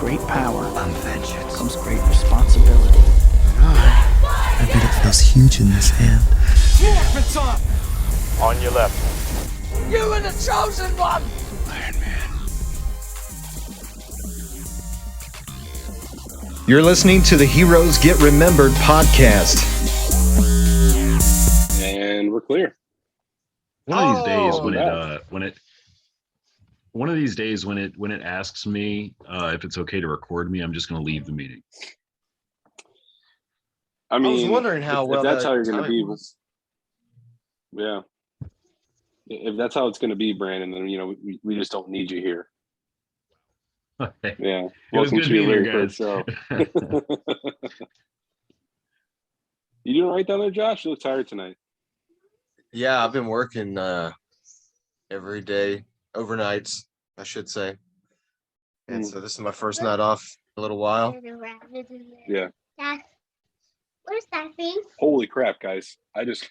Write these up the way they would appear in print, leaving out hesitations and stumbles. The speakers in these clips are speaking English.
great power vengeance. comes great responsibility. I bet it feels huge in this hand. Movements on! On your left. You are the chosen one! Iron Man. You're listening to the Heroes Get Remembered podcast. And we're clear. One of these days when it asks me if it's okay to record me, I'm just going to leave the meeting. I mean, I was wondering how if that's how you're going to be. Yeah. If that's how it's going to be, Brandon, then we just don't need you here. Okay. Yeah. Welcome to your very first show. You doing right down there, Josh? You look tired tonight. Yeah, I've been working every day, overnights, I should say. And so this is my first night off in a little while. Yeah. Where's that thing? Holy crap, guys. I just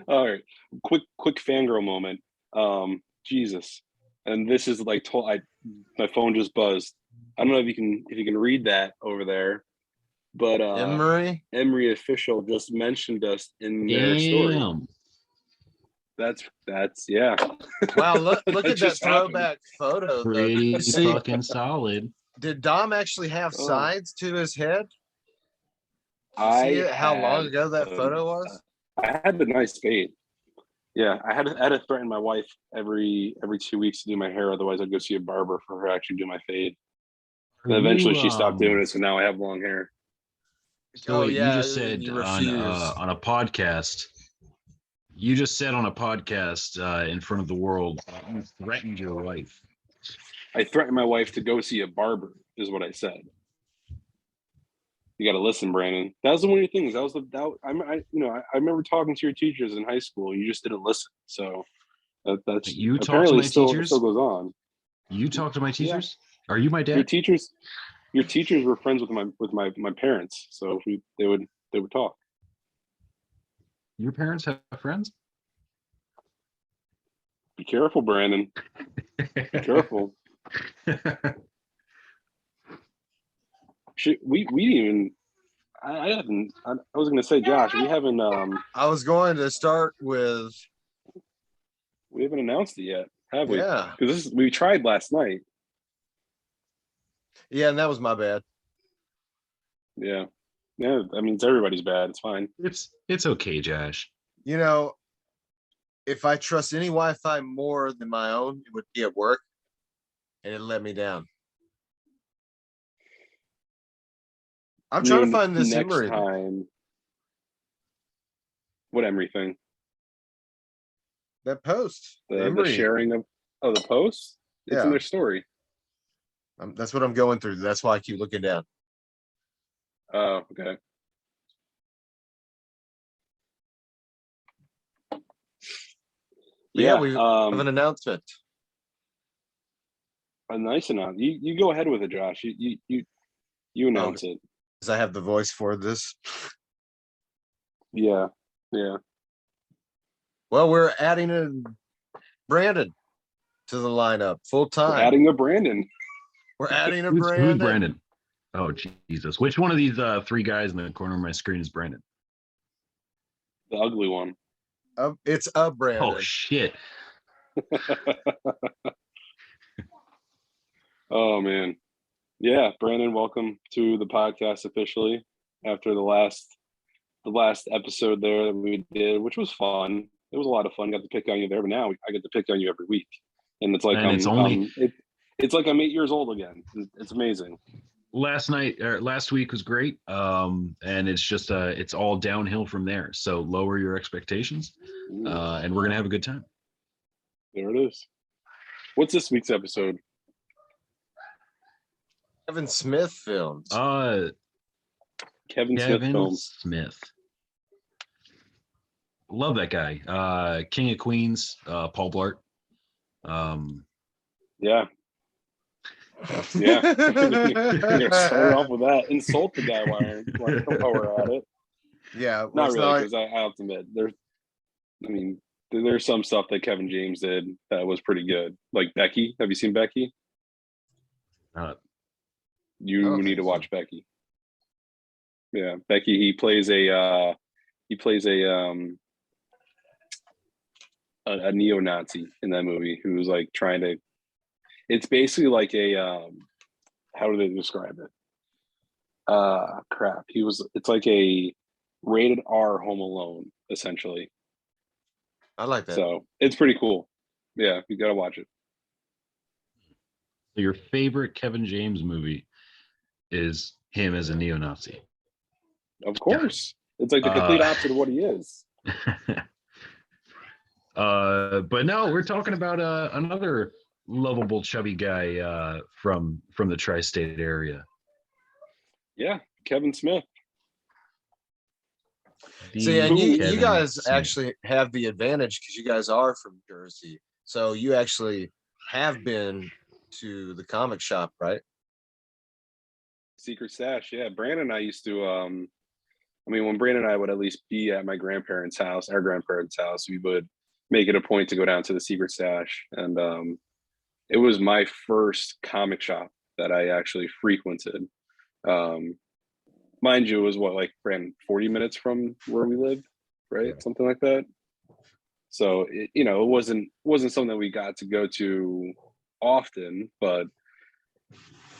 all right. Quick fangirl moment. Jesus. And this is like my phone just buzzed. I don't know if you can read that over there. But Emery official just mentioned us in their story. That's yeah. Wow, look at that throwback photo. Pretty fucking solid. Did Dom actually have sides to his head? See how long ago that photo was? I had the nice fade. Yeah, I had to threaten my wife every 2 weeks to do my hair. Otherwise, I'd go see a barber for her to actually do my fade. And eventually, she stopped doing it, so now I have long hair. So you just said on a podcast. You just said on a podcast in front of the world, you threatened your wife. I threatened my wife to go see a barber, is what I said. You got to listen, Brandon. That was one of your things. I remember talking to your teachers in high school. You just didn't listen. So that's you talk to my teachers. Still goes on. You talk to my teachers. Yeah. Are you my dad? Your teachers were friends with my parents, so they would talk. Your parents have friends? Be careful, Brandon. Be careful. We didn't even. I haven't. I was going to say, Josh, we haven't. I was going to start with. We haven't announced it yet, have we? Yeah. Because we tried last night. Yeah, and that was my bad. Yeah. Yeah, I mean, it's everybody's bad. It's fine. It's okay, Josh. If I trust any Wi-Fi more than my own, it would be at work, and it let me down. I'm trying to find this next Emery time. What Emery thing? That post. The sharing of the post? It's in their story. That's what I'm going through. That's why I keep looking down. Oh, okay. Yeah, we have an announcement. A nice announcement. You go ahead with it, Josh. You announce it. Because I have the voice for this. Yeah. Well, we're adding a Brandon to the lineup full time. We're adding a Brandon. Who's Brandon? Oh, Jesus. Which one of these three guys in the corner of my screen is Brandon? The ugly one. It's a Brandon. Oh, shit. Oh, man. Yeah, Brandon, welcome to the podcast officially after the last episode there that we did, which was fun. It was a lot of fun. Got to pick on you there, but now I get to pick on you every week. And it's like it's like I'm 8 years old again. It's amazing. Last week was great, and it's just it's all downhill from there. So lower your expectations, and we're gonna have a good time. There it is. What's this week's episode? Kevin Smith films. Kevin Smith. Love that guy. King of Queens, Paul Blart. Yeah. Yeah. Start off with that. Insult the guy while we're at it. Yeah. Not really, because I have to admit, there's some stuff that Kevin James did that was pretty good. Like Becky. Have you seen Becky? You need to watch Becky. Yeah, Becky. He plays a neo-Nazi in that movie who's like trying to. It's basically like a how do they describe it? Crap. It's like a rated R Home Alone, essentially. I like that. So it's pretty cool. Yeah, you gotta watch it. So your favorite Kevin James movie is him as a neo-Nazi. Of course. It's like the complete opposite of what he is. But no, we're talking about another lovable chubby guy from the tri-state area. Yeah, Kevin Smith. See, and you guys actually have the advantage because you guys are from Jersey. So you actually have been to the comic shop, right? Secret Stash, yeah. Brandon and I used to when Brandon and I would at least be at my grandparents' house, our grandparents' house, we would make it a point to go down to the Secret Stash. And it was my first comic shop that I actually frequented. Mind you, it was what, like, Brandon, 40 minutes from where we lived, right? Yeah. Something like that. So it wasn't something that we got to go to often, but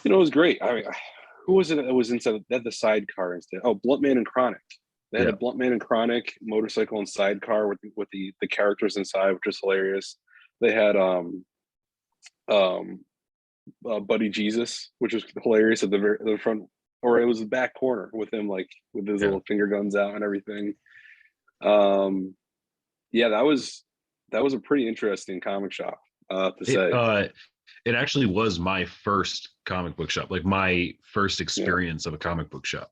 it was great. I mean, who was it that was inside that the sidecar instead? Oh, Bluntman and Chronic. They had a Bluntman and Chronic motorcycle and sidecar with the characters inside, which was hilarious. They had Buddy Jesus, which was hilarious at the front, or it was the back corner with him, like with his little finger guns out and everything. Yeah, that was a pretty interesting comic shop, to say. It actually was my first comic book shop, like my first experience of a comic book shop.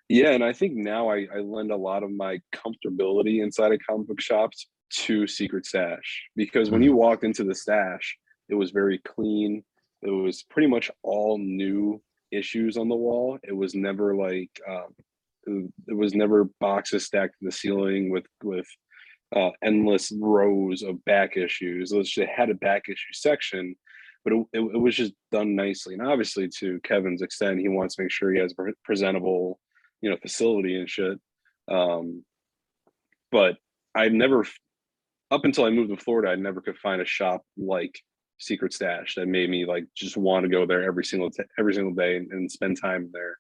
Yeah, and I think now I lend a lot of my comfortability inside of comic book shops to Secret Stash, because when you walked into the stash, it was very clean. It was pretty much all new issues on the wall. It was never like it was never boxes stacked to the ceiling with endless rows of back issues. It had a back issue section, but it was just done nicely. And obviously, to Kevin's extent, he wants to make sure he has a presentable, facility and shit. But I never, up until I moved to Florida, I never could find a shop like Secret Stash that made me like just want to go there every single day and spend time there.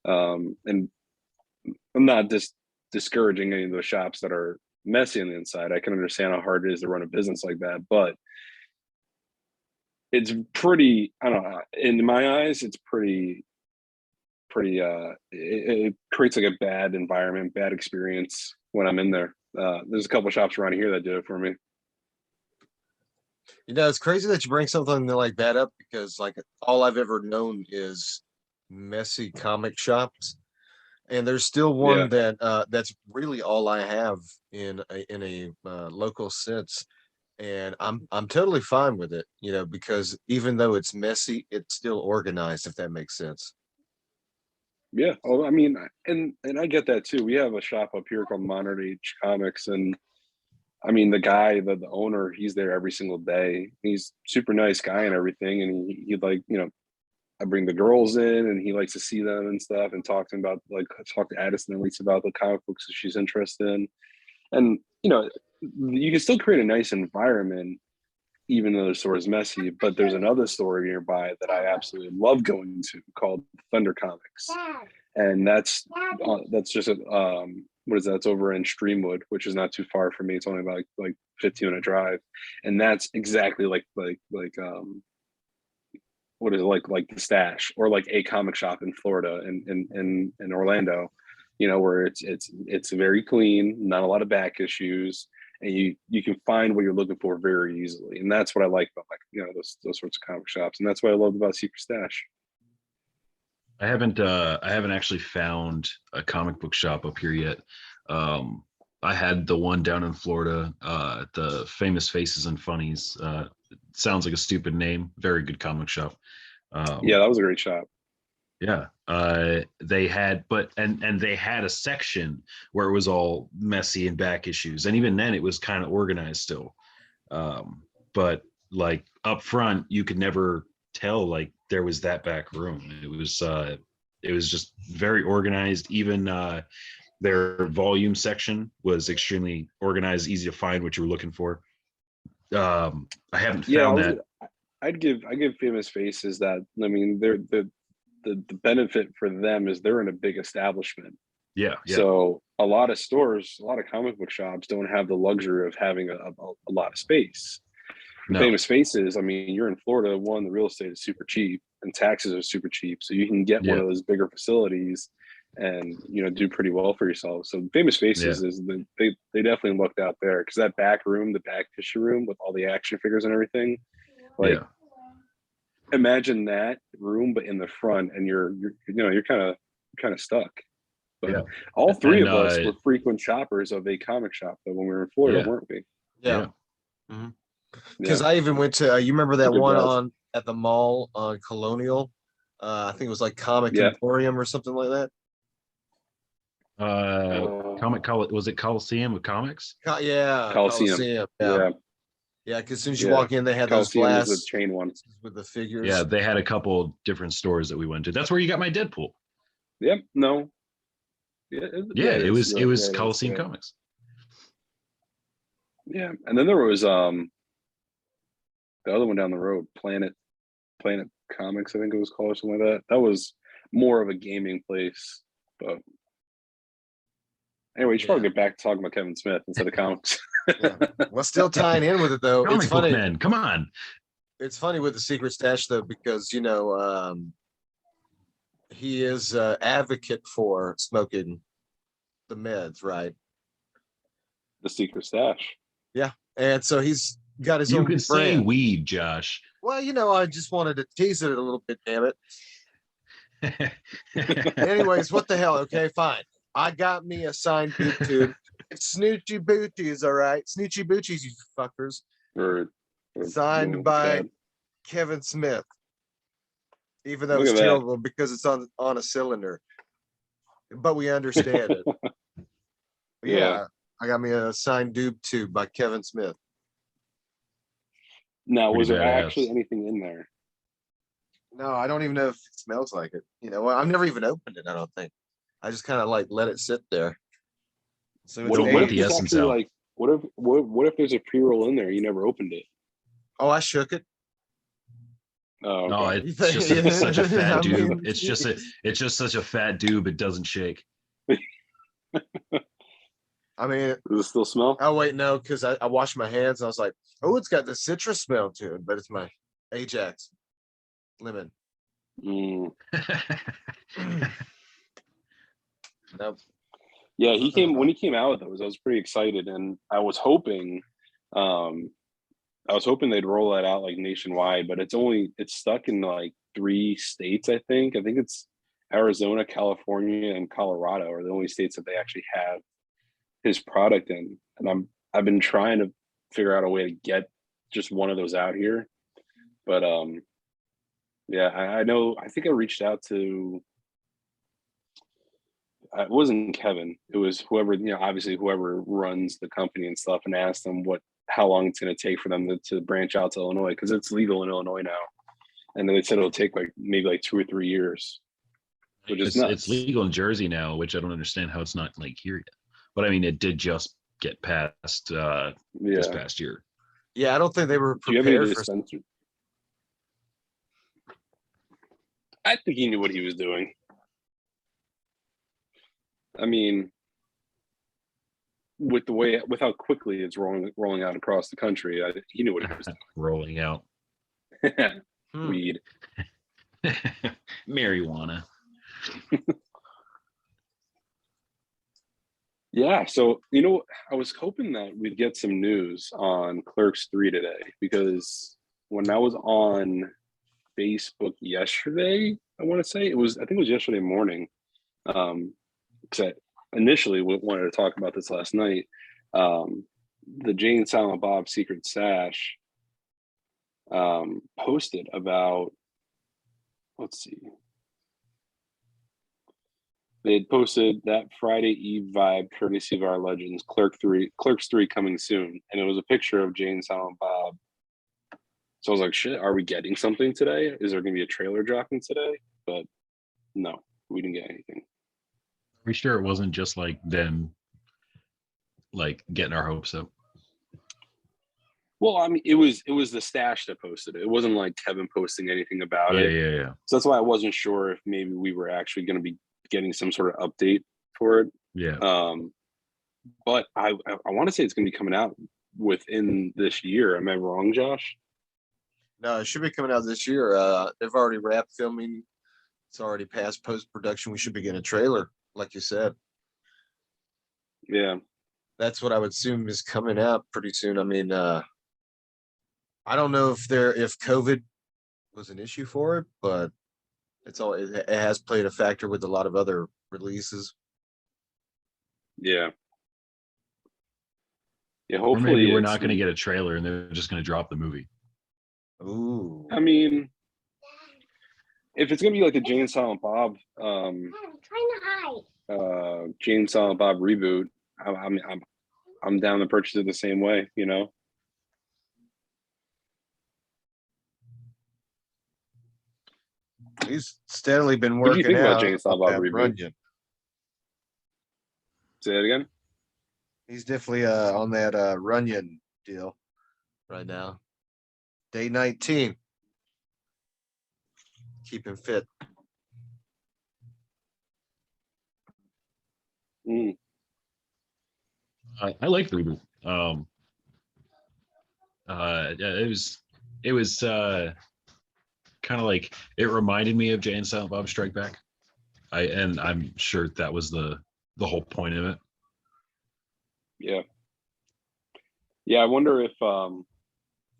And I'm not just discouraging any of those shops that are messy on the inside. I can understand how hard it is to run a business like that, but it's pretty, I don't know, in my eyes, it's pretty it creates like a bad environment, bad experience when I'm in there. There's a couple shops around here that did it for me. It's crazy that you bring something like that up, because like all I've ever known is messy comic shops, and there's still one that's really all I have in a local sense, and I'm totally fine with it, because even though it's messy, it's still organized, if that makes sense. Yeah, I mean, and I get that too. We have a shop up here called Modern Age Comics, and I mean, the guy, the owner, he's there every single day. He's super nice guy and everything, and he'd like, I bring the girls in, and he likes to see them and stuff, and talk to Addison at least about the comic books that she's interested in. And you can still create a nice environment, even though the store is messy. But there's another store nearby that I absolutely love going to called Thunder Comics, and that's just what is that? It's over in Streamwood, which is not too far from me. It's only about like 15-minute drive, and that's exactly like what is it, like the Stash, or like a comic shop in Florida, in Orlando, where it's very clean, not a lot of back issues, and you can find what you're looking for very easily. And that's what I like about those sorts of comic shops, and that's what I love about Secret Stash. I haven't actually found a comic book shop up here yet. I had the one down in Florida, the Famous Faces and Funnies. Sounds like a stupid name. Very good comic shop. Yeah, that was a great shop. Yeah, they had, and they had a section where it was all messy and back issues, and even then it was kind of organized still. But like up front, you could never tell like there was that back room. It was just very organized. Even their volume section was extremely organized, easy to find what you were looking for. I haven't found that. I'd give Famous Faces that. I mean, they're the benefit for them is they're in a big establishment. Yeah. So a lot of stores, a lot of comic book shops don't have the luxury of having a lot of space. No. Famous Faces, I mean, you're in Florida, one, the real estate is super cheap and taxes are super cheap. So you can get one of those bigger facilities and, you know, do pretty well for yourself. So Famous Faces is they definitely looked out there because that back room, the back tissue room with all the action figures and everything, like imagine that room, but in the front and you're kind of stuck. But all three of us were frequent shoppers of a comic shop though when we were in Florida, weren't we? Yeah. Because I even went to you remember that one on at the mall on Colonial? I think it was like Comic Emporium or something like that. Was it Coliseum of Comics? Coliseum. Yeah, because as soon as you walk in, they had those glass the chain ones with the figures. Yeah, they had a couple different stores that we went to. That's where you got my Deadpool. Yep. No. It was Coliseum Comics. Yeah, and then there was the other one down the road, Planet Comics, I think it was called or something like that. That was more of a gaming place, but anyway, you should probably get back to talking about Kevin Smith instead of comics. Well, still tying in with it though. Comic it's funny, man. Come on. It's funny with the secret stash though, because you know he is advocate for smoking the meds, right? The secret stash. Yeah, and so he's got his own. You could say weed, Josh. Well, you know, I just wanted to tease it a little bit. Damn it. Anyways, what the hell? Okay, fine. I got me a signed boot tube. It's Snoochie Booties, all right. Snoochie Booties, you fuckers. Signed by Kevin Smith. Even though it's terrible because it's on a cylinder. But we understand it. Yeah. I got me a signed doob tube by Kevin Smith. Now, was there actually anything in there? No, I don't even know if it smells like it. You know, I've never even opened it, I don't think. I just kind of like let it sit there. So what if the essence out? Like, what if there's a pre-roll in there? You never opened it. Oh, I shook it. Oh, no, it's just such a fat doob. It's just such a fat doob. It doesn't shake. I mean, does it still smell? Oh wait, no, because I washed my hands and I was like, oh, it's got the citrus smell to it, but it's my Ajax lemon. Nope. Yeah, when he came out with those, I was pretty excited, and I was hoping they'd roll that out like nationwide, but it's stuck in like 3 states, I think. I think it's Arizona, California, and Colorado are the only states that they actually have his product in. And I've been trying to figure out a way to get just one of those out here. But I know, I think I reached out to, it wasn't Kevin, it was whoever, you know, obviously whoever runs the company and stuff, and asked them how long it's going to take for them to branch out to Illinois, because it's legal in Illinois now. And then they said it'll take maybe 2 or 3 years, which is nuts. It's legal in Jersey now, which I don't understand how it's not like here yet. But I mean, it did just get passed this past year. Yeah, I don't think they were prepared. Do you have any dispensers? I think he knew what he was doing. I mean, with how quickly it's rolling out across the country, he knew what he was doing. Rolling out. Weed. Marijuana. Yeah, so you know, I was hoping that we'd get some news on Clerks 3 today, because when I was on Facebook yesterday, I want to say I think it was yesterday morning, because I initially wanted to talk about this last night. The Jay and Silent Bob Secret Stash posted about, let's see, they had posted that Friday Eve vibe courtesy of our legends, Clerks 3 coming soon, and it was a picture of Jay and Silent Bob So I was like, shit, are we getting something today? Is there going to be a trailer dropping today? But no, we didn't get anything. Are we sure it wasn't just like them like getting our hopes up? Well, I mean, it was the stash that posted it. It wasn't like Kevin posting anything about it. Yeah. So that's why I wasn't sure if maybe we were actually going to be getting some sort of update for it. Yeah. But I want to say it's going to be coming out within this year. Am I wrong, Josh? No, it should be coming out this year. They've already wrapped filming. It's already past post-production. We should be getting a trailer, like you said. Yeah. That's what I would assume is coming out pretty soon. I mean, I don't know if COVID was an issue for it, but it has played a factor with a lot of other releases. Yeah. Yeah, Or hopefully maybe we're not going to get a trailer and they're just going to drop the movie. Ooh. I mean, if it's going to be like a Jane Silent Bob I'm trying to hide. Jane Silent Bob reboot, I'm down to purchase it the same way, you know. He's steadily been What do you working think about out Jane Silent on Bob that reboot? Runyon. Say that again. He's definitely on that Runyon deal right now. Day 19. Keep him fit. Mm. I like the reboot. It was kind of like, it reminded me of Jay and Silent Bob Strike Back. And I'm sure that was the whole point of it. Yeah. Yeah, I wonder if I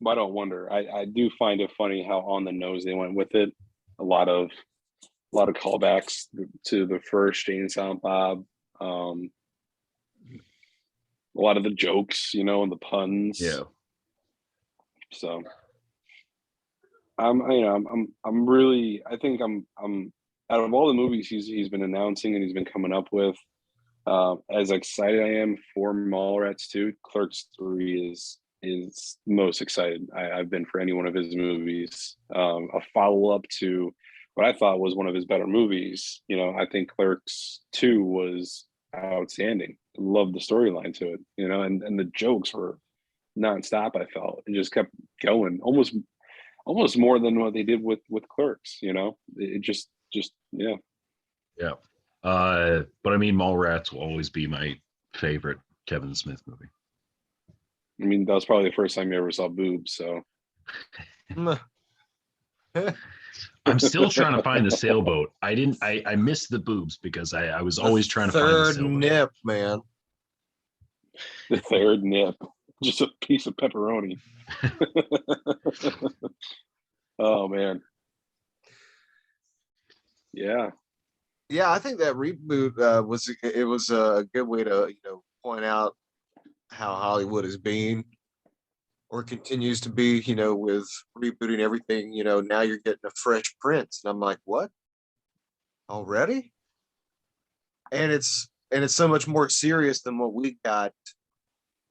don't wonder. I do find it funny how on the nose they went with it. A lot of callbacks to the first Jane and Silent Bob. A lot of the jokes, you know, and the puns. Yeah. So I'm really, I think I'm out of all the movies he's been announcing and he's been coming up with, as excited I am for Mallrats 2, Clerks 3 is most excited I've been for any one of his movies. A follow-up to what I thought was one of his better movies. You know, I think Clerks 2 was outstanding. Loved the storyline to it, you know, and the jokes were nonstop. I felt it just kept going, almost more than what they did with Clerks, you know. It just yeah. Yeah. But I mean, Mallrats will always be my favorite Kevin Smith movie. I mean, that was probably the first time you ever saw boobs, so I'm still trying to find the sailboat. I missed the boobs because I was always trying to find the third sailboat. nip, man. the third nip, just a piece of pepperoni. Oh man. Yeah. Yeah, I think that reboot was a good way to point out how Hollywood is being or continues to be, with rebooting everything. Now you're getting a fresh Prince, and I'm like, what? Already? And it's so much more serious than what we got,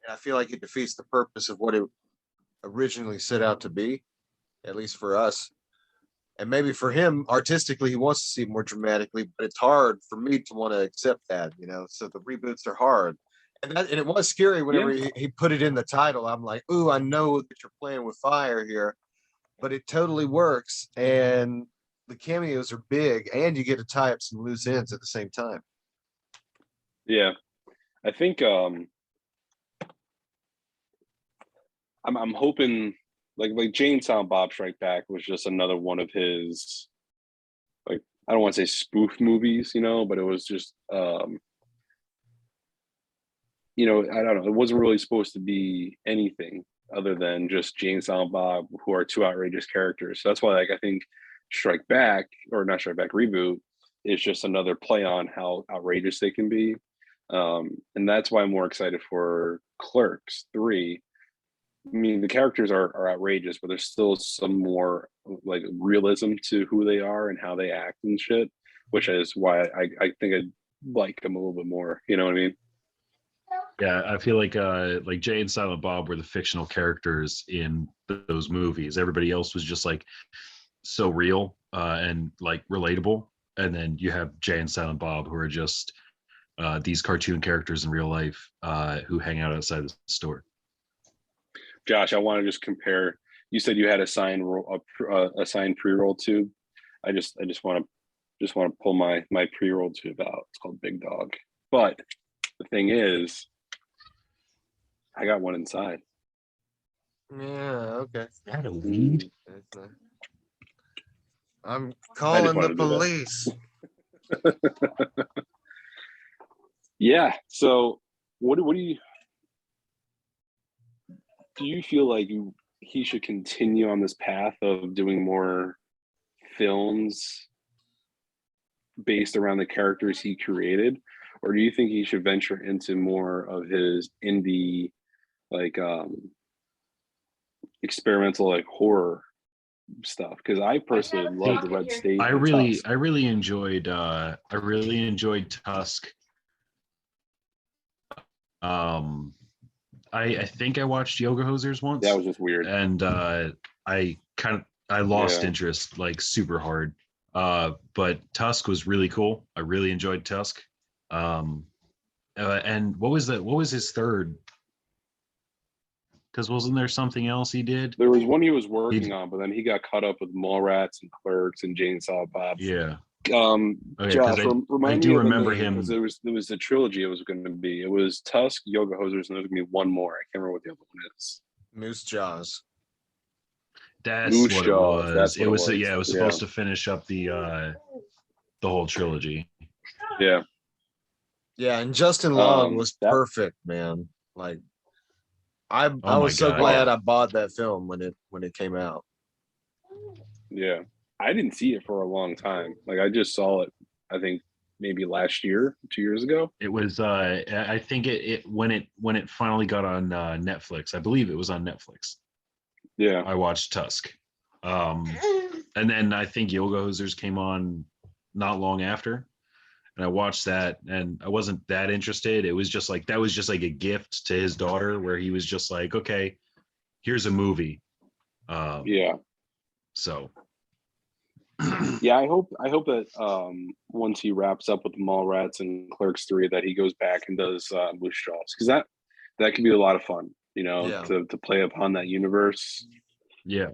and I feel like it defeats the purpose of what it originally set out to be, at least for us. And maybe for him, artistically, he wants to see it more dramatically, but it's hard for me to want to accept that, So the reboots are hard. And it was scary whenever he put it in the title. I'm like, ooh, I know that you're playing with fire here, but it totally works. And the cameos are big, and you get to tie up some loose ends at the same time. Yeah. I think I'm hoping like Jane Silent Bob Strike Back was just another one of his, like, I don't want to say spoof movies, but it was just I don't know, it wasn't really supposed to be anything other than just Jane Silent Bob, who are two outrageous characters. So that's why, like, I think Strike Back, or not Strike Back, Reboot, is just another play on how outrageous they can be. And that's why I'm more excited for Clerks 3. I mean, the characters are outrageous, but there's still some more like realism to who they are and how they act and shit, which is why I think I like them a little bit more. You know what I mean? Yeah, I feel like Jay and Silent Bob were the fictional characters in those movies. Everybody else was just like so real and like relatable. And then you have Jay and Silent Bob who are just these cartoon characters in real life who hang out outside the store. Josh, I want to just compare. You said you had a signed pre-roll tube. I just want to pull my pre-roll tube out. It's called Big Dog. But the thing is, I got one inside. Yeah, okay. That a weed? I'm calling the wanted to do that. police. Yeah. So, what do you feel like he should continue on this path of doing more films based around the characters he created, or do you think he should venture into more of his indie, like experimental, like horror stuff? Because I personally love the Red State. I and really Tusk. enjoyed Tusk. I think I watched Yoga Hosers once. That was just weird. And I lost Yeah. interest like super hard. But Tusk was really cool. I really enjoyed Tusk. And what was his third? Because wasn't there something else he did? There was one he was working on, but then he got caught up with Mallrats and Clerks and Jane Silent Bob. Yeah. Okay, Josh, remind do me of the remember name, him. because there was a trilogy it was going to be. It was Tusk, Yoga Hosers, and there was going to be one more. I can't remember what the other one is. Moose Jaws. That's Moose what Jaws, it was. that's what It it was. was. Yeah, it was supposed to finish up the whole trilogy. Yeah. Yeah, and Justin Long was that- perfect, man. Like I my was so God. glad I bought that film when it came out. Yeah. I didn't see it for a long time. Like, I just saw it, I think maybe last year, 2 years ago. It was. I think when it finally got on Netflix. I believe it was on Netflix. Yeah. I watched Tusk. And then I think Yoga Hosers came on not long after. And I watched that and I wasn't that interested. It was just like, that was just like a gift to his daughter where he was just like, okay, here's a movie. Yeah. So. Yeah, I hope that once he wraps up with the Mallrats and Clerks 3, that he goes back and does Moose Jaws, because that could be a lot of fun, Yeah. to play upon that universe. Yeah.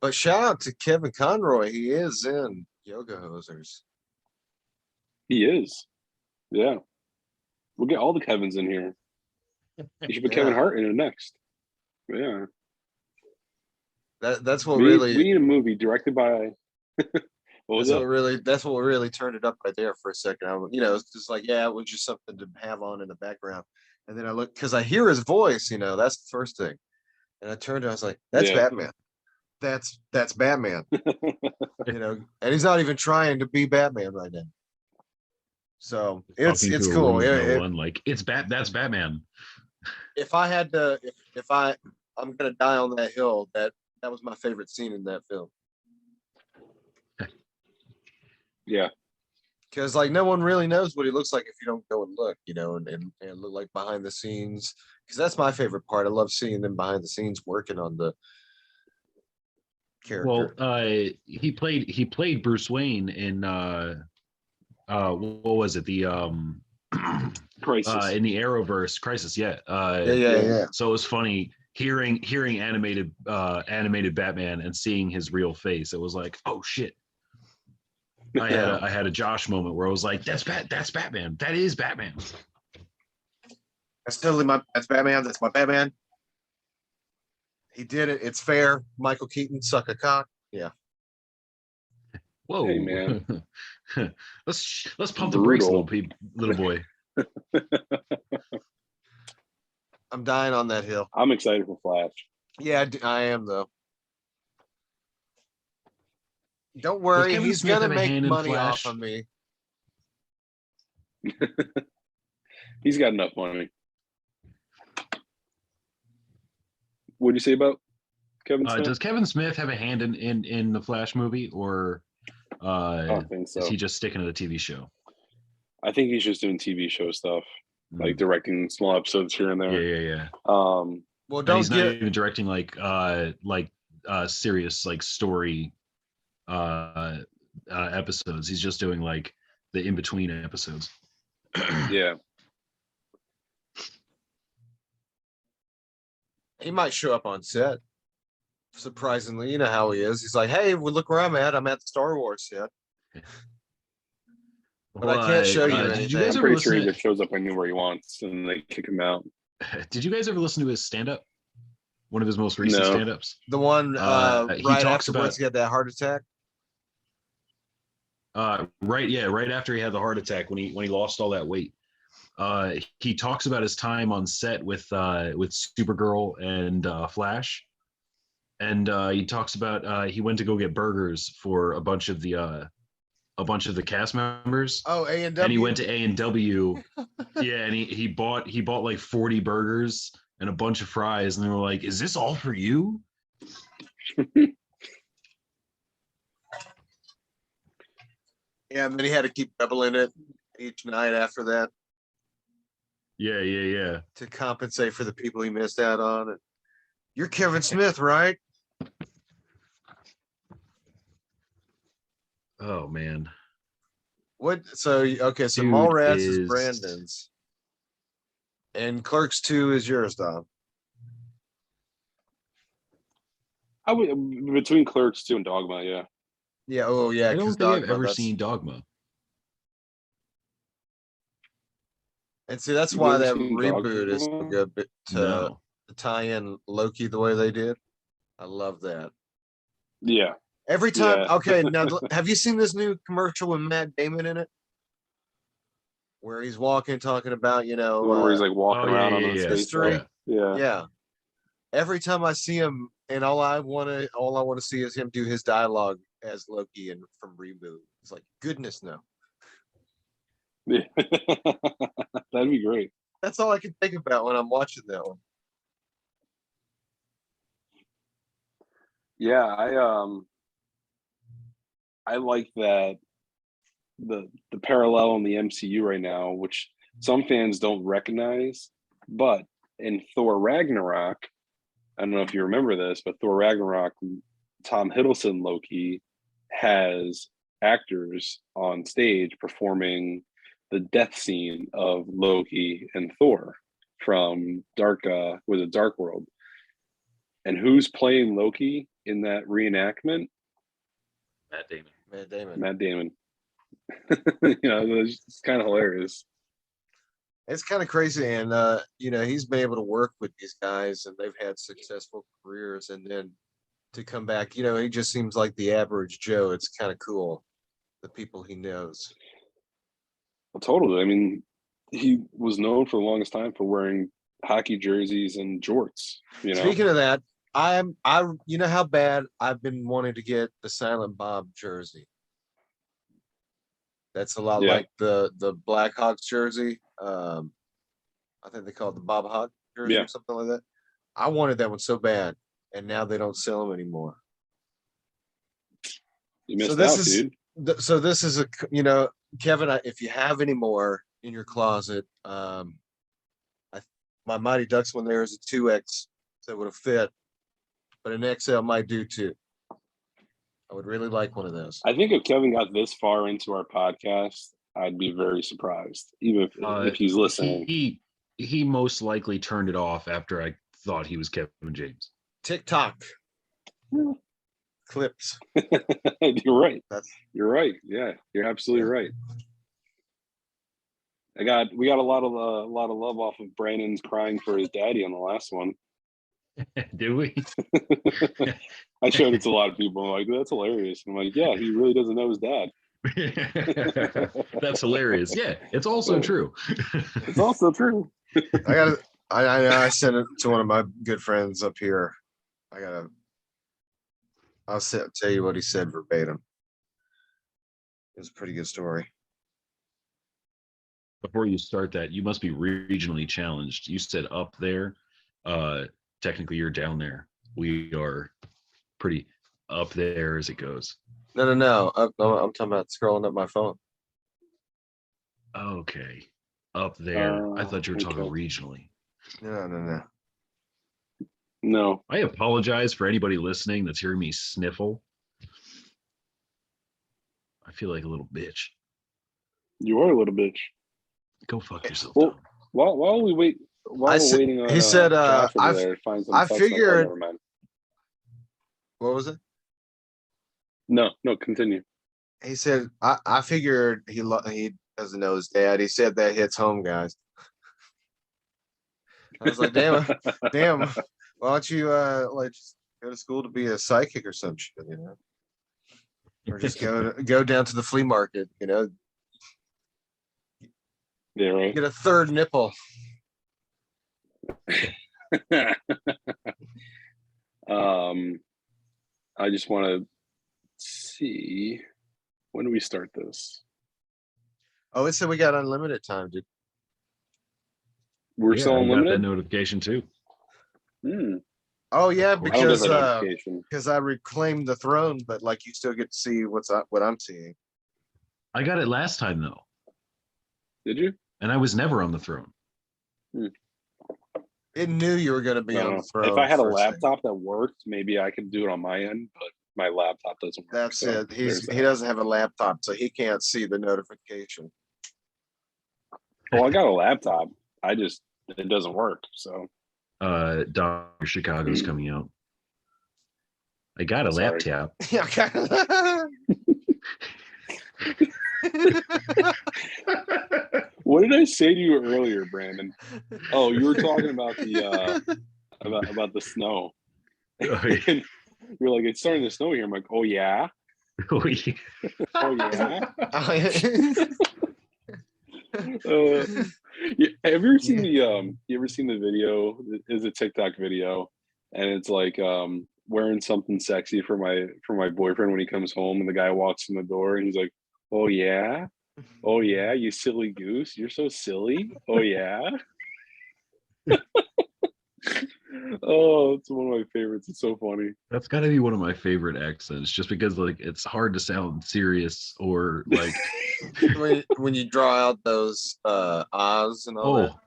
But shout out to Kevin Conroy. He is in Yoga Hosers. He is. Yeah. We'll get all the Kevins in here. You should put Kevin Yeah. Hart in it next. Yeah. That's what we really need a movie directed by what was that's that? that's what really turned it up right there for a second. It's just like, yeah, it was just something to have on in the background. And then I look, because I hear his voice, that's the first thing. And I turned and I was like, that's Yeah. Batman. That's Batman. And he's not even trying to be Batman right now. So it's Talking to a cool. room with no one, like that's Batman. If I had to, if I'm gonna die on that hill, that was my favorite scene in that film. Yeah. Because like no one really knows what he looks like if you don't go and look, and look like behind the scenes. Because that's my favorite part. I love seeing them behind the scenes working on the character. Well, he played Bruce Wayne in what was it, the Crisis. in the Arrowverse Crisis, yeah. Yeah. So it was funny hearing animated Batman and seeing his real face. It was like, oh shit. I had a Josh moment where I was like, that's Batman. That is Batman. That's totally that's Batman. That's my Batman. He did it. It's fair. Michael Keaton, suck a cock. Yeah. Whoa, Hey, man. let's pump the brakes a little boy. I'm dying on that hill. I'm excited for Flash. Yeah, I am though. Don't worry, Kevin he's Smith gonna have a make hand in money Flash? off of me. He's got enough money. What do you say about Kevin Smith? Does Kevin Smith have a hand in the Flash movie, or I don't think so. is he just sticking to the TV show? I think he's just doing TV show stuff. like directing small episodes here and there. Yeah. Um, Well, And don't he's not get even directing like serious like story episodes. He's just doing like the in between episodes. yeah, he might show up on set. Surprisingly, you know how he is. He's like, "Hey, well, look where I'm at. I'm at the Star Wars set." But I can't show you Did you anything. guys I'm ever pretty sure he listen just shows up anywhere he wants, and they kick him out. Did you guys ever listen to his stand up? One of his most recent No. stand ups? The one He right talks afterwards about he had that heart attack. right after he had the heart attack when he lost all that weight. He talks about his time on set with Supergirl and Flash, and he talks about he went to go get burgers for a bunch of the cast members. Oh, A&W. And he went to A&W. Yeah, and he bought like 40 burgers and a bunch of fries, and they were like, "Is this all for you?" Yeah, and then he had to keep doubling it each night after that Yeah. to compensate for the people he missed out on. And you're Kevin Smith, right? Oh man. What? So okay, so Dude Mallrats is is- Brandon's, and Clerks 2 is yours, Dom. I would between Clerks 2 and Dogma, yeah. Yeah. Oh, yeah. I don't 'cause think I've Dogma, ever that's- seen Dogma. And see, that's You've why never that seen reboot is so Dogma? good to No. tie in Loki the way they did. I love that. Yeah. Every time. Yeah. Okay, now have you seen this new commercial with Matt Damon in it? Where he's walking, talking about, The one where he's like walking Oh, around yeah, on yeah, the yeah. space History. shuttle. Yeah. yeah. Every time I see him, and all I want to see is him do his dialogue as Loki and from Reboot. It's like, goodness no. Yeah. That'd be great. That's all I can think about when I'm watching that one. Yeah, I like that the parallel in the MCU right now, which some fans don't recognize, but in Thor Ragnarok, I don't know if you remember this, but Thor Ragnarok, Tom Hiddleston Loki has actors on stage performing the death scene of Loki and Thor from Dark World. And who's playing Loki in that reenactment? Matt Damon. Matt Damon. Matt Damon. It's kind of hilarious. It's kind of crazy, and he's been able to work with these guys, and they've had successful careers, and then to come back, he just seems like the average Joe. It's kind of cool, the people he knows. Well, totally. I mean, he was known for the longest time for wearing hockey jerseys and jorts. Speaking of that, you know how bad I've been wanting to get the Silent Bob jersey. That's a lot like the Blackhawks jersey. I think they call it the Bob Hawk jersey or something like that. I wanted that one so bad, and now they don't sell them anymore. You missed out, dude. So this is Kevin, if you have any more in your closet, my Mighty Ducks one there is a 2X that would have fit, but an XL might do too. I would really like one of those. I think if Kevin got this far into our podcast, I'd be very surprised, even if he's listening. He most likely turned it off after I thought he was Kevin James. TikTok clips. You're right. You're right. Yeah, you're absolutely right. We got a lot of love off of Brandon's crying for his daddy on the last one. Did we? I showed it to a lot of people. I'm like, that's hilarious. I'm like, yeah, he really doesn't know his dad. That's hilarious. Yeah, it's also true. It's also true. I sent it to one of my good friends up here. I'll tell you what he said verbatim. It's a pretty good story. Before you start that, you must be regionally challenged. You said up there. Technically, you're down there. We are pretty up there as it goes. No. I'm talking about scrolling up my phone. Okay. up there. I thought you were talking Okay. regionally. No. No. I apologize for anybody listening that's hearing me sniffle. I feel like a little bitch. You are a little bitch. Go fuck yourself. Well, Tom. while we wait, while we're waiting on he said, Josh over I there to find some I text on- figured- never mind. What was it? No, continue. He said, I figured he doesn't know his dad. He said that hits home, guys. I was like, damn. Why don't you like just go to school to be a psychic or some shit, you know? Or just go down to the flea market, you know, Yeah, right. get a third nipple. I just want to see, when do we start this? Oh, it said we got unlimited time, dude. We're Yeah, still I got that unlimited. notification too. Oh yeah, Of course. I don't because get that notification. because I reclaimed the throne, but like you still get to see what I'm seeing. I got it last time though, Did you? and I was never on the throne. It knew you were going to be on the throne. If I had a first thing. laptop that worked, maybe I could do it on my end, but my laptop doesn't work. That's so it. there's He that. doesn't have a laptop, so he can't see the notification. Well, I got a laptop. It doesn't work. So Dr. Chicago's coming out. I got a Sorry. laptop. Yeah, okay. what did I say to you earlier, Brandon? Oh, you were talking about the about the snow. And you're like, it's starting to snow here. I'm like, oh yeah, Oh, yeah. oh yeah. Yeah, have you ever seen the video? It's a TikTok video, and it's like wearing something sexy for my boyfriend when he comes home, and the guy walks in the door and he's like, oh yeah, you silly goose, you're so silly. Oh yeah. Oh, it's one of my favorites. It's so funny. That's got to be one of my favorite accents, just because like it's hard to sound serious or like. when you draw out those ahs and all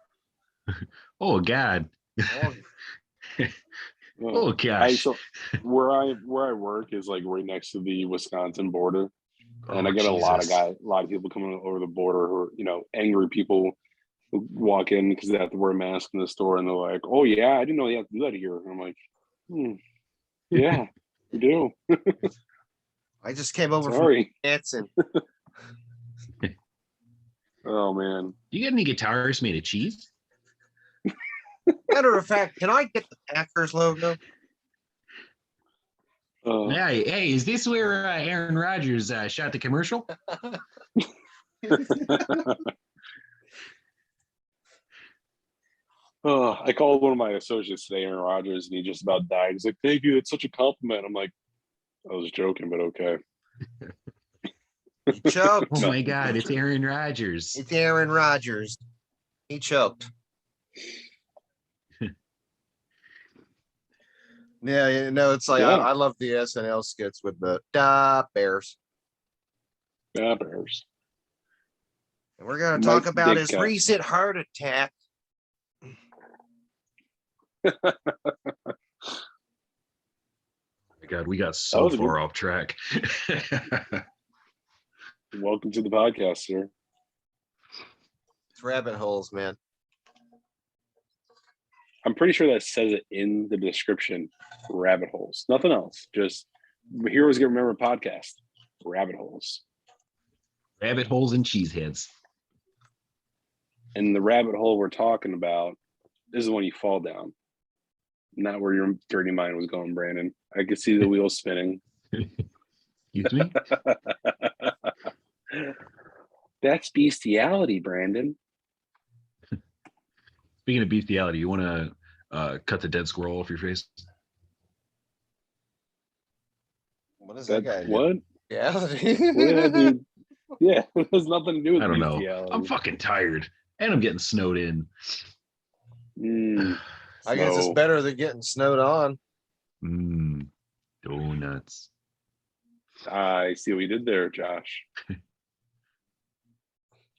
Oh God. that. Oh gosh. So where I work is like right next to the Wisconsin border, and I get a lot of people coming over the border who are, angry people who walk in because they have to wear a mask in the store, and they're like, "Oh yeah, I didn't know you have to do that here." And I'm like, "Yeah, you do." I just came over Sorry. from Wisconsin. Oh man. You got any guitars made of cheese? Matter of fact, can I get the Packers logo? Hey, is this where Aaron Rodgers shot the commercial? I called one of my associates today, Aaron Rodgers, and he just about died. He's like, "Thank you, it's such a compliment." I'm like, I was joking, but okay. He choked. Oh my God, it's Aaron Rodgers. It's Aaron Rodgers. He choked. Yeah, it's like Yeah. I love the SNL skits with the da Bears. Yeah, Bears. And we're going to talk Mike about his Ditka. recent heart attack. Oh my God, we got That so was a far off track. Welcome to the podcast, sir. It's rabbit holes, man. I'm pretty sure that says it in the description. Rabbit holes. Nothing else. Just Heroes Get Remembered podcast. Rabbit holes. Rabbit holes and cheeseheads. And the rabbit hole we're talking about, this is when you fall down. Not where your dirty mind was going, Brandon. I could see the wheels spinning. Excuse me? That's bestiality, Brandon. Speaking of bestiality, you want to cut the dead squirrel off your face? What is that guy? What? Yeah. What did I do? Yeah, it has nothing to do with I don't know. bestiality. I'm fucking tired, and I'm getting snowed in. I guess it's better than getting snowed on. Donuts. I see what you did there, Josh.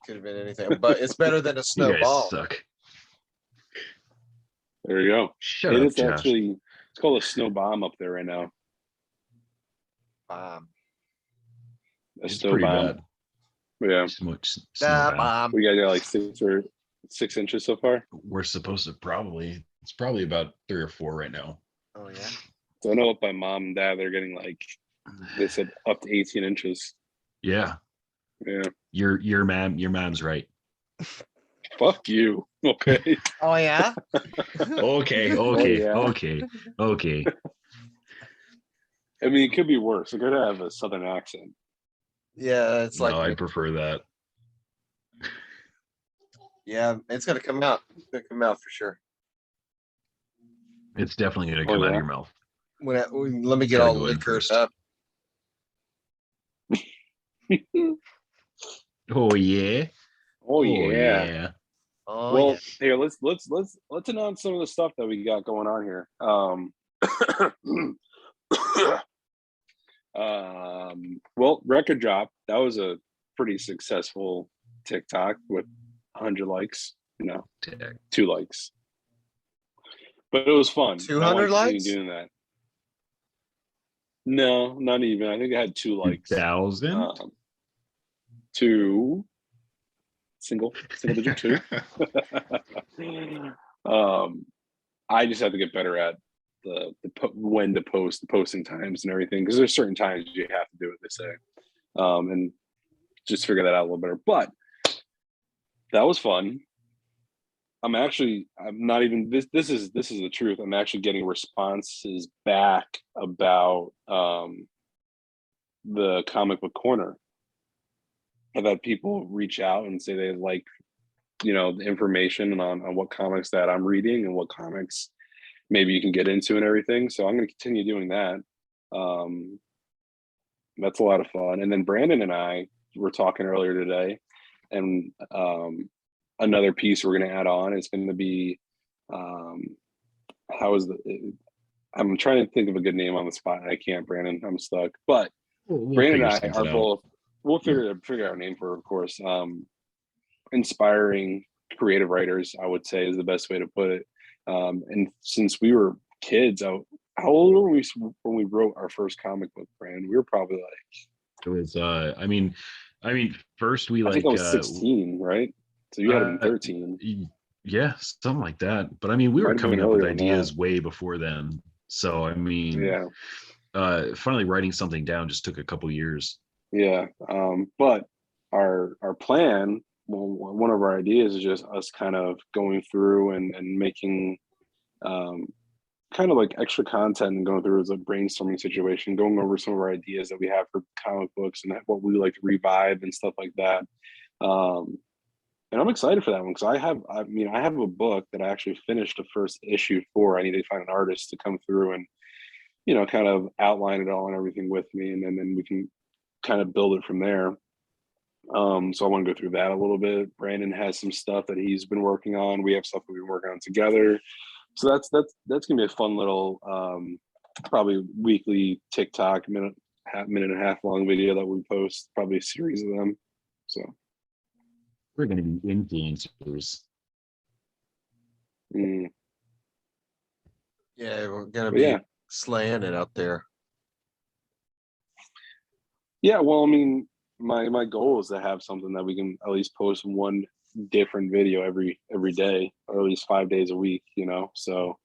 Could have been anything, but it's better than a You guys snowball. suck. There you go. Shut It up, is Josh. actually, it's called a snow bomb up there right now. Bomb. A It's snow pretty bomb. bad. Yeah. Da bomb. We got like 6 inches so far. We're supposed to probably. It's probably about 3 or 4 right now. Oh yeah. So I know up by mom and dad, they're getting like, they said up to 18 inches. Yeah, Yeah. your mom's right. Fuck you. Okay. Oh yeah. Okay, okay. I mean, it could be worse. It could have a southern accent. Yeah, it's like No, I'd prefer that. yeah, it's gonna come out. It's gonna come out for sure. It's definitely gonna Oh, come out of yeah? your mouth. Let me get Gotta all go in liquored first. up. Oh yeah. Oh yeah. Oh Well, yeah. here let's announce some of the stuff that we got going on here. Well, record drop. That was a pretty successful TikTok with 100 likes. No, 2 likes, but it was fun. 200 likes? Doing that. No, not even. I think I had 2 likes. 2,000. 2 single digit 2. I just have to get better at when to post, the posting times and everything, because there's certain times you have to do what they say, and just figure that out a little better. But that was fun. I'm not even this is the truth. I'm actually getting responses back about the comic book corner. I've had people reach out and say they like, the information on what comics that I'm reading and what comics maybe you can get into and everything. So I'm going to continue doing that. That's a lot of fun. And then Brandon and I were talking earlier today, and another piece we're going to add on is going to be I'm trying to think of a good name on the spot. I can't, Brandon. I'm stuck. But We'll Brandon and I figure are something out. both. We'll figure out a name for it, of course. Inspiring creative writers, I would say, is the best way to put it. And since we were kids, how old were we when we wrote our first comic book, Brandon? We were probably like, It was I mean first we I think like I was 16, right? So you had been 13. Yeah, something like that. But I mean we Might were have been coming up with earlier than ideas that. way before then. So I mean Yeah. finally writing something down just took a couple years. Yeah. But our plan, well, one of our ideas is just us kind of going through and making kind of like extra content and going through as a brainstorming situation, going over some of our ideas that we have for comic books and what we like to revive and stuff like that. And I'm excited for that one because I have a book that I actually finished the first issue for. I need to find an artist to come through and, kind of outline it all and everything with me. And then we can kind of build it from there. So I want to go through that a little bit. Brandon has some stuff that he's been working on. We have stuff that we've been working on together. So that's gonna be a fun little probably weekly TikTok minute and a half long video that we post, probably a series of them. So We're gonna be influencers. Yeah, we're gonna But be yeah. slaying it out there. Yeah, well, I mean, my goal is to have something that we can at least post one different video every day, or at least 5 days a week, So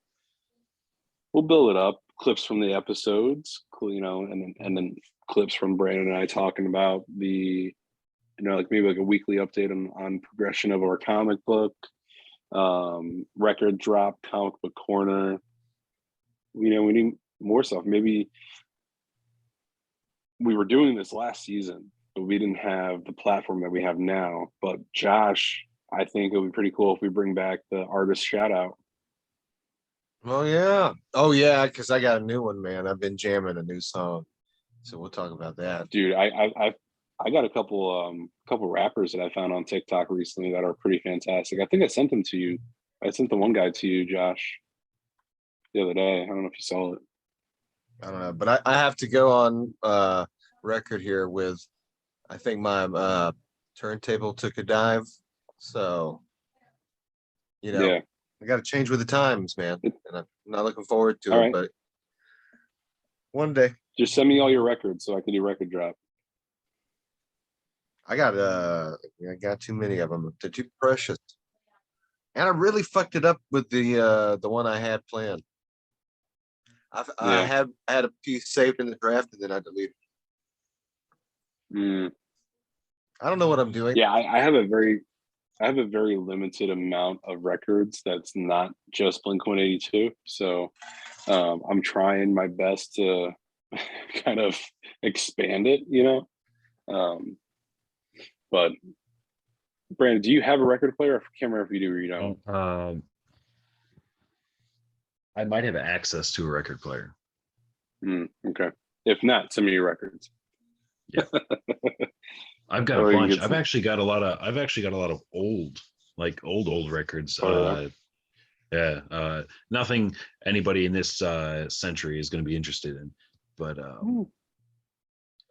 we'll build it up, clips from the episodes, and then clips from Brandon and I talking about the, like maybe like a weekly update on progression of our comic book, record drop, comic book corner. We need more stuff. Maybe we were doing this last season, but we didn't have the platform that we have now. But Josh, I think it would be pretty cool if we bring back the artist shout out. Oh yeah, because I got a new one, man. I've been jamming a new song, so we'll talk about that. Dude, I got a couple rappers that I found on TikTok recently that are pretty fantastic. I think I sent them to you. I sent the one guy to you, Josh, the other day. I don't know if you saw it. I don't know, but I have to go on record here with, I think my turntable took a dive. So, Yeah. I got to change with the times, man. And I'm not looking forward to All it, right. but one day. Just send me all your records so I can do record drop. I got too many of them. They're too precious. And I really fucked it up with the one I had planned. I had a piece saved in the draft and then I deleted it. Mm. I don't know what I'm doing. Yeah, I have a very limited amount of records that's not just Blink-182. So I'm trying my best to kind of expand it, but Brandon, do you have a record player? I can't remember if you do or you don't. I might have access to a record player. Okay. If not, send me your records. Yeah. I've got Or a you bunch. get I've some- actually got a lot of old records. Oh, Nothing anybody in this century is going to be interested in, but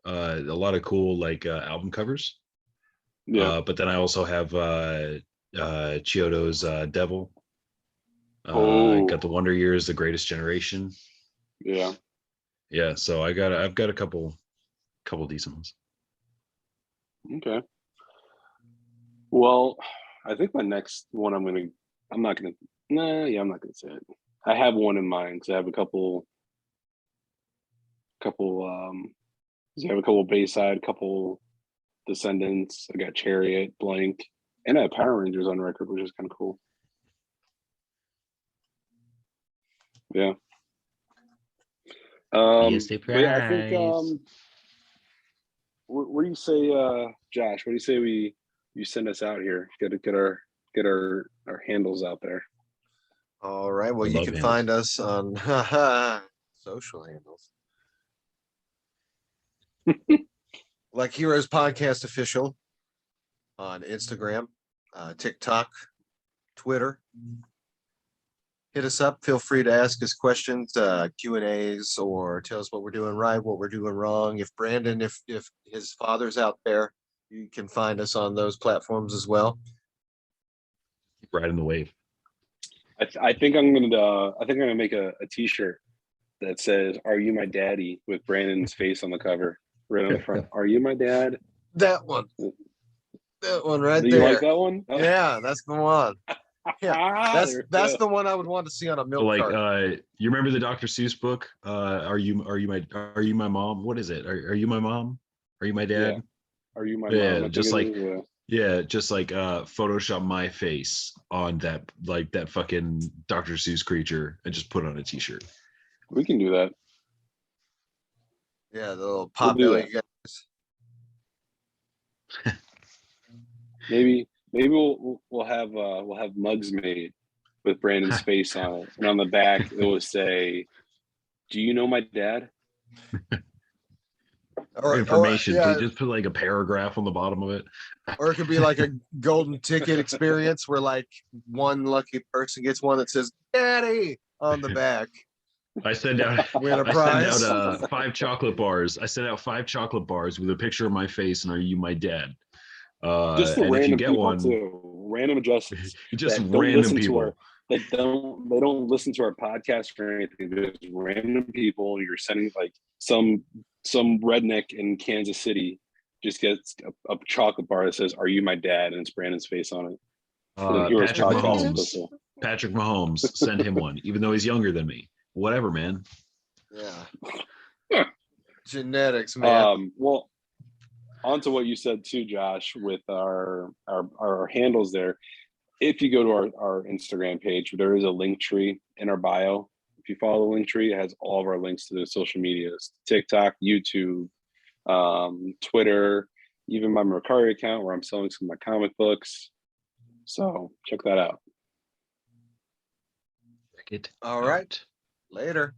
a lot of cool album covers. yeah. But then I also have Chiodo's Devil. Got the Wonder Years, The Greatest Generation. Yeah. Yeah, so I've got a couple decent ones. Okay. Well, I think my next one I'm not gonna say it. I have one in mind because I have a couple Bayside, couple Descendants. I got Chariot, Blank, and I have Power Rangers on record, which is kind of cool. Yeah. Be a surprise. But yeah, I think what do you say, Josh? What do you say you send us out here? Get our handles out there. All right. Well, I you love can handles. find us on social handles. Like Heroes Podcast Official on Instagram, TikTok, Twitter. Hit us up. Feel free to ask us questions, Q&As, or tell us what we're doing right, what we're doing wrong. If Brandon, if his father's out there, you can find us on those platforms as well. Riding the wave. I think I'm gonna make a T-shirt that says "Are you my daddy?" with Brandon's face on the cover, right on the front. Are you my dad? That one right Do there. you like that one? Yeah, that's the one. Yeah, that's the one I would want to see on a milk So carton. you remember the Dr. Seuss book? Are you my mom? What is it? Are you my mom? Are you my dad? Yeah. Are you my Yeah, mom? I just think it is, just like Photoshop my face on that that fucking Dr. Seuss creature and just put it on a T-shirt. we can do that. Yeah, the little We'll pop do belly guys. Maybe we'll have mugs made with Brandon's face on it, and on the back it will say, "Do you know my dad?" Or Information. yeah, Just put like a paragraph on the bottom of it. or it could be like a golden ticket experience where like one lucky person gets one that says "Daddy" on the back. I send out Win a I prize. send out 5 chocolate bars. I send out 5 chocolate bars with a picture of my face and "Are you my dad?" Just for And if you random get people one, too. Random addresses. just that don't random listen people. they don't listen to our podcast or anything. There's random people. You're sending like some redneck in Kansas City just gets a chocolate bar that says "Are you my dad?" and it's Brandon's face on it. Heroes Patrick Podcast Mahomes. official. Patrick Mahomes, send him one, even though he's younger than me. Whatever, man. Yeah. Genetics, man. Well, on to what you said too, Josh, with our handles there. If you go to our Instagram page, there is a link tree in our bio. If you follow the link tree, it has all of our links to the social medias: TikTok, YouTube, Twitter, even my Mercari account where I'm selling some of my comic books. So check that out. Check it All right. out. Later.